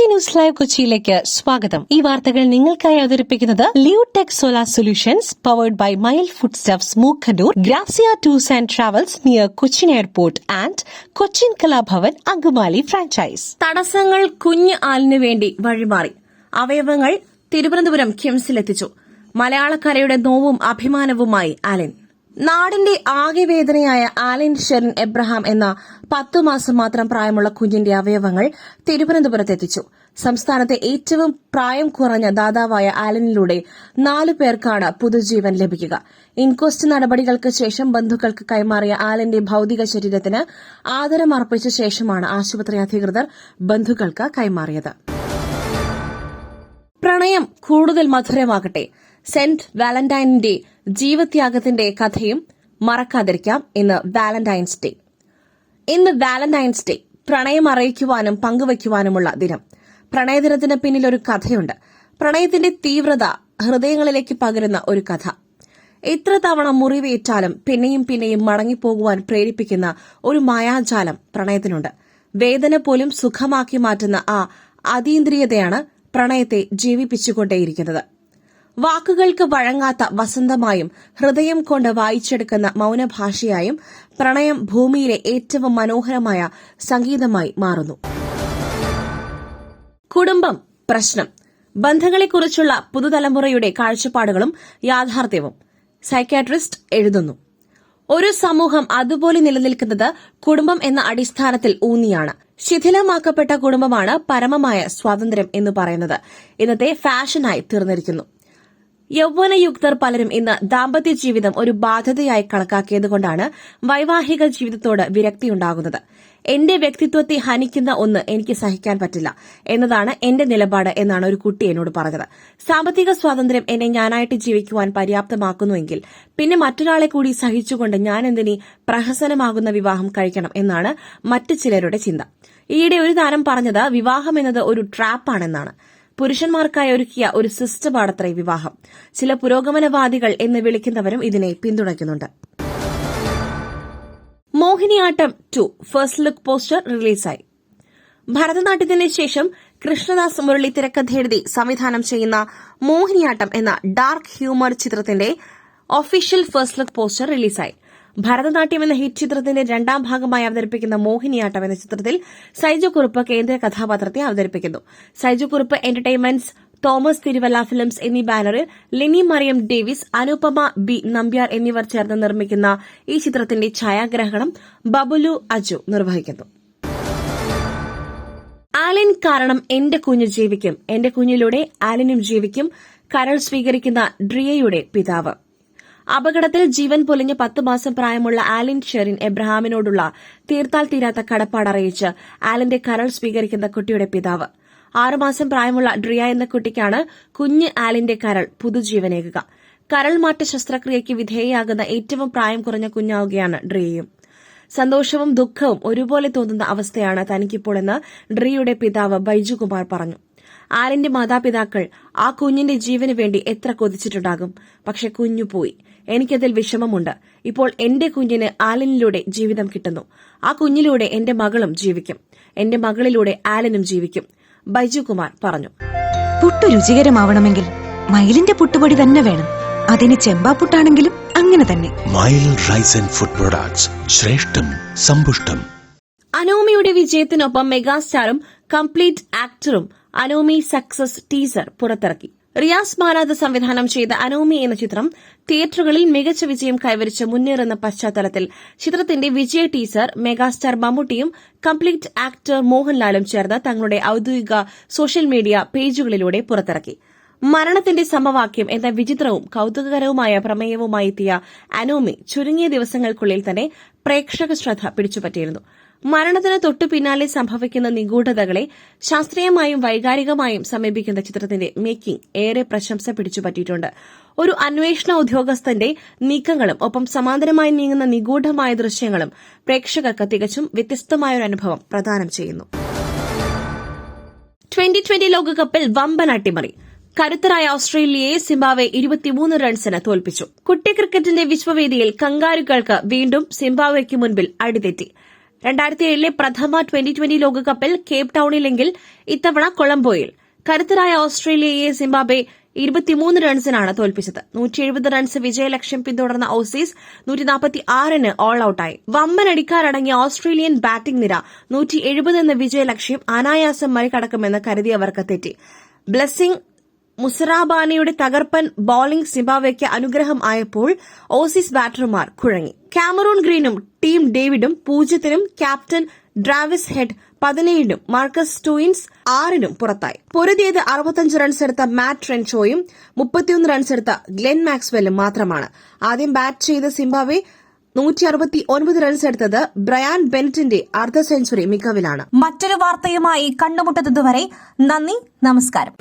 News live കൊച്ചിയിലേക്ക് സ്വാഗതം. ഈ വാർത്തകൾ നിങ്ങൾക്കായി അവതരിപ്പിക്കുന്നത് Leotech solar solutions powered by mile food stuffs Mookkannoor, Grazia tours and travels near Cochin airport and Cochin Kalabhavan Angamaly franchise. തടസ്സങ്ങൾ കുഞ്ഞ് ആലിനു വേണ്ടി വഴിമാറി. അവയവങ്ങൾ തിരുവനന്തപുരം കിംസിലെത്തിച്ചു. മലയാളക്കരയുടെ നോവും അഭിമാനവുമായി ആലിൻ. നാടിന്റെ ആകെ വേദനയായ ആലിൻ ഷെറിൻ എബ്രഹാം എന്ന 10 മാസം മാത്രം പ്രായമുള്ള കുഞ്ഞിന്റെ അവയവങ്ങൾ തിരുവനന്തപുരത്തെത്തിച്ചു. സംസ്ഥാനത്തെ ഏറ്റവും പ്രായം കുറഞ്ഞ ദാതാവായ ആലിനിലൂടെ 4 പേർക്കാണ് പുതുജീവൻ ലഭിക്കുക. ഇൻക്വസ്റ്റ് നടപടികൾക്ക് ശേഷം ബന്ധുക്കൾക്ക് കൈമാറിയ ആലിന്റെ ഭൌതിക ശരീരത്തിന് ആദരമർപ്പിച്ച ശേഷമാണ് ആശുപത്രി അധികൃതർ ബന്ധുക്കൾക്ക് കൈമാറിയത്. പ്രണയം കൂടുതൽ മധുരമാകട്ടെ. സെന്റ് വാലന്റൈനിന്റെ ജീവത്യാഗത്തിന്റെ കഥയും മറക്കാതിരിക്കാം. ഇന്ന് വാലന്റൈൻസ് ഡേ. പ്രണയം അറിയിക്കുവാനും പങ്കുവയ്ക്കുവാനുമുള്ള ദിനം. പ്രണയദിനത്തിന് പിന്നിൽ ഒരു കഥയുണ്ട്. പ്രണയത്തിന്റെ തീവ്രത ഹൃദയങ്ങളിലേക്ക് പകരുന്ന ഒരു കഥ. എത്ര തവണ മുറിവേറ്റാലും പിന്നെയും പിന്നെയും മടങ്ങിപ്പോകുവാൻ പ്രേരിപ്പിക്കുന്ന ഒരു മായാജാലം പ്രണയത്തിനുണ്ട്. വേദന പോലും സുഖമാക്കി മാറ്റുന്ന ആ അതീന്ദ്രിയതയാണ് പ്രണയത്തെ ജീവിപ്പിച്ചുകൊണ്ടേയിരിക്കുന്നത്. വാക്കുകൾക്ക് വഴങ്ങാത്ത വസന്തമായും ഹൃദയം കൊണ്ട് വായിച്ചെടുക്കുന്ന മൌനഭാഷയായും പ്രണയം ഭൂമിയിലെ ഏറ്റവും മനോഹരമായ സംഗീതമായി മാറുന്നു. കുടുംബം പ്രശ്നം. ബന്ധങ്ങളെക്കുറിച്ചുള്ള പുതുതലമുറയുടെ കാഴ്ചപ്പാടുകളും യാഥാർത്ഥ്യവും. സൈക്യാട്രിസ്റ്റ് എഴുതുന്നു, ഒരു സമൂഹം അതുപോലെ നിലനിൽക്കുന്നത് കുടുംബം എന്ന അടിസ്ഥാനത്തിൽ ഊന്നിയാണ്. ശിഥിലമാക്കപ്പെട്ട കുടുംബമാണ് പരമമായ സ്വാതന്ത്ര്യം എന്ന് പറയുന്നത് ഇന്നത്തെ ഫാഷനായി തീർന്നിരിക്കുന്നു. യൌവനയുക്തർ പലരും ഇന്ന് ദാമ്പത്യ ജീവിതം ഒരു ബാധ്യതയായി കണക്കാക്കിയതുകൊണ്ടാണ് വൈവാഹിക ജീവിതത്തോട് വിരക്തിയുണ്ടാകുന്നത്. എന്റെ വ്യക്തിത്വത്തെ ഹനിക്കുന്ന ഒന്ന് എനിക്ക് സഹിക്കാൻ പറ്റില്ല എന്നതാണ് എന്റെ നിലപാട് എന്നാണ് ഒരു കുട്ടി എന്നോട് പറഞ്ഞത്. സാമ്പത്തിക സ്വാതന്ത്ര്യം എന്നെ ഞാനായിട്ട് ജീവിക്കുവാൻ പര്യാപ്തമാക്കുന്നുവെങ്കിൽ പിന്നെ മറ്റൊരാളെ കൂടി സഹിച്ചുകൊണ്ട് ഞാൻ എന്തിനീ പ്രഹസനമാകുന്ന വിവാഹം കഴിക്കണം എന്നാണ് മറ്റു ചിലരുടെ ചിന്ത. ഈയിടെ ഒരു താരം പറഞ്ഞത് വിവാഹം എന്നത് ഒരു ട്രാപ്പാണെന്നാണ്. പുരുഷന്മാർക്കായി ഒരുക്കിയ ഒരു സിസ്റ്റമാണത്രേ വിവാഹം. ചില പുരോഗമനവാദികൾ എന്ന് വിളിക്കുന്നവരും ഇതിനെ പിന്തുണയ്ക്കുന്നുണ്ട്. മോഹിനിയാട്ടം 2 ഫസ്റ്റ് ലുക്ക് പോസ്റ്റർ റിലീസായി. ഭരതനാട്യത്തിന് ശേഷം കൃഷ്ണദാസ് മുരളി തിരക്കഥയെഴുതി സംവിധാനം ചെയ്യുന്ന മോഹിനിയാട്ടം എന്ന ഡാർക്ക് ഹ്യൂമർ ചിത്രത്തിന്റെ ഒഫീഷ്യൽ ഫസ്റ്റ് ലുക്ക് പോസ്റ്റർ റിലീസായി. ഭരതനാട്യം എന്ന ഹിറ്റ് ചിത്രത്തിന്റെ 2ാം ഭാഗമായി അവതരിപ്പിക്കുന്ന മോഹിനിയാട്ടം എന്ന ചിത്രത്തിൽ സൈജു കുറുപ്പ് കേന്ദ്ര കഥാപാത്രത്തെ അവതരിപ്പിക്കുന്നു. Saiju Kurup entertainments, Thomas Thiruvalla films എന്നീ ബാനറിൽ ലിനി മറിയം ഡേവിസ്, അനുപമ ബി നമ്പ്യാർ എന്നിവർ ചേർന്ന് നിർമ്മിക്കുന്ന ഈ ചിത്രത്തിന്റെ ഛായാഗ്രഹണം ബബുലു അജു നിർവഹിക്കുന്നു. ആലിൻ കാരണം എന്റെ കുഞ്ഞ് ജീവിക്കും, എന്റെ കുഞ്ഞിലൂടെ ആലിനും ജീവിക്കും. കരൾ സ്വീകരിക്കുന്ന ഡ്രിയയുടെ പിതാവ്. അപകടത്തിൽ ജീവൻ പൊലിഞ്ഞ 10 മാസം പ്രായമുള്ള ആലിൻ ഷെറിൻ എബ്രഹാമിനോടുള്ള തീർത്താൽ തീരാത്ത കടപ്പാടറിയിച്ച് ആലിന്റെ കരൾ സ്വീകരിക്കുന്ന കുട്ടിയുടെ പിതാവ്. 6 മാസം പ്രായമുള്ള ഡ്രിയ എന്ന കുട്ടിക്കാണ് കുഞ്ഞ് ആലിന്റെ കരൾ പുതുജീവനേകുക. കരൾ മാറ്റ ശസ്ത്രക്രിയയ്ക്ക് വിധേയയാകുന്ന ഏറ്റവും പ്രായം കുറഞ്ഞ കുഞ്ഞാവുകയാണ് ഡ്രിയയും. സന്തോഷവും ദുഃഖവും ഒരുപോലെ തോന്നുന്ന അവസ്ഥയാണ് തനിക്കിപ്പോഴെന്ന് ഡ്രിയയുടെ പിതാവ് ബൈജുകുമാർ പറഞ്ഞു. ആലിന്റെ മാതാപിതാക്കൾ ആ കുഞ്ഞിന്റെ ജീവന് വേണ്ടി എത്ര കൊതിച്ചിട്ടുണ്ടാകും. പക്ഷെ കുഞ്ഞു പോയി. എനിക്കതിൽ വിഷമമുണ്ട്. ഇപ്പോൾ എന്റെ കുഞ്ഞിന് ആലിനിലൂടെ ജീവിതം കിട്ടുന്നു. ആ കുഞ്ഞിലൂടെ എന്റെ മകളും ജീവിക്കും. എന്റെ മകളിലൂടെ ആലിനും ജീവിക്കും, ബൈജുകുമാർ പറഞ്ഞു. പുട്ടു രുചികരമാവണമെങ്കിൽ മയിലിന്റെ പുട്ടുപൊടി തന്നെ വേണം. അതിന് ചെമ്പാപ്പുട്ടാണെങ്കിലും അങ്ങനെ തന്നെ. മയിൽ റൈസ് ആൻഡ് ഫുഡ് പ്രൊഡക്ട്സ്, ശ്രേഷ്ഠം സമ്പുഷ്ടം. അനോമിയുടെ വിജയത്തിനൊപ്പം മെഗാസ്റ്റാറും കംപ്ലീറ്റ് ആക്ടറും അനോമി സക്സസ് ടീസർ പുറത്തിറക്കി. റിയാസ് മാനാദ് സംവിധാനം ചെയ്ത അനോമി എന്ന ചിത്രം തിയേറ്ററുകളിൽ മികച്ച വിജയം കൈവരിച്ച് മുന്നേറുന്ന പശ്ചാത്തലത്തിൽ ചിത്രത്തിന്റെ വിജയ ടീസർ മെഗാസ്റ്റാർ മമ്മൂട്ടിയും കംപ്ലീറ്റ് ആക്ടർ മോഹൻലാലും ചേർന്ന് തങ്ങളുടെ ഔദ്യോഗിക സോഷ്യൽ മീഡിയ പേജുകളിലൂടെ പുറത്തിറക്കി. മരണത്തിന്റെ സമവാക്യം എന്ന വിചിത്രവും കൌതുകകരവുമായ പ്രമേയവുമായി എത്തിയ അനോമി ചുരുങ്ങിയ ദിവസങ്ങൾക്കുള്ളിൽ തന്നെ പ്രേക്ഷക ശ്രദ്ധ പിടിച്ചുപറ്റിയിരുന്നു. മരണത്തിന് തൊട്ടു പിന്നാലെ സംഭവിക്കുന്ന നിഗൂഢതകളെ ശാസ്ത്രീയമായും വൈകാരികമായും സമീപിക്കുന്ന ചിത്രത്തിന്റെ മേക്കിംഗ് ഏറെ പ്രശംസ പിടിച്ചുപറ്റിയിട്ടുണ്ട്. ഒരു അന്വേഷണ ഉദ്യോഗസ്ഥന്റെ നീക്കങ്ങളും ഒപ്പം സമാന്തരമായി നീങ്ങുന്ന നിഗൂഢമായ ദൃശ്യങ്ങളും പ്രേക്ഷകർക്ക് തികച്ചും വ്യത്യസ്തമായൊരു അനുഭവം പ്രദാനം ചെയ്യുന്നു. 2020 ലോകകപ്പിൽ വമ്പൻ അട്ടിമറി. കരുത്തരായ ഓസ്ട്രേലിയയെ സിംബാബ്വെ 23 റൺസിന് തോൽപ്പിച്ചു. കുട്ടി ക്രിക്കറ്റിന്റെ വിശ്വവേദിയിൽ കങ്കാരുക്കൾക്ക് വീണ്ടും സിംബാബ്വെയ്ക്ക് മുൻപിൽ അടിതെറ്റി. 2007 പ്രഥമ ട്വന്റി ലോകകപ്പിൽ കേപ്പ് ടൌണിലെങ്കിൽ ഇത്തവണ കൊളംബോയിൽ കരുത്തരായ ഓസ്ട്രേലിയയെ സിംബാബ്വെ 23 റൺസിനാണ് തോൽപ്പിച്ചത്. 170 റൺസ് വിജയലക്ഷ്യം പിന്തുടർന്ന ഓസീസ് 146-ന് ഓൾ ഔട്ടായി. വമ്പനടിക്കാരടങ്ങിയ ഓസ്ട്രേലിയൻ ബാറ്റിംഗ് നിര 170 എന്ന വിജയലക്ഷ്യം അനായാസം മറികടക്കുമെന്ന് കരുതിയവർക്ക് തെറ്റി. ബ്ലെസ്സിംഗ് മുസറാബാനയുടെ തകർപ്പൻ ബൌളിംഗ് സിംബാബ്വെയ്ക്ക് അനുഗ്രഹം ആയപ്പോൾ ഓസീസ് ബാറ്റർമാർ കുഴങ്ങി. കാമറൂൺ ഗ്രീനും ടീം ഡേവിഡും 0-നും ക്യാപ്റ്റൻ ഡ്രാവിസ് ഹെഡ് 17-നും മാർക്കസ് സ്റ്റോയിൻസ് 6-നും പുറത്തായി. പൊരുതിയത് 65 റൺസ് എടുത്ത മാറ്റ് റെൻഷോയും 31 റൺസ് എടുത്ത ഗ്ലെൻ മാക്സ്വെല്ലും മാത്രമാണ്. ആദ്യം ബാറ്റ് ചെയ്ത സിംബാബ്വെ 169 റൺസ് എടുത്തത് ബ്രയാൻ ബെന്നറ്റിന്റെ അർദ്ധ സെഞ്ചുറി മികവിലാണ്. മറ്റൊരു വാർത്തയുമായി കണ്ടുമുട്ടുന്നതുവരെ നന്ദി, നമസ്കാരം.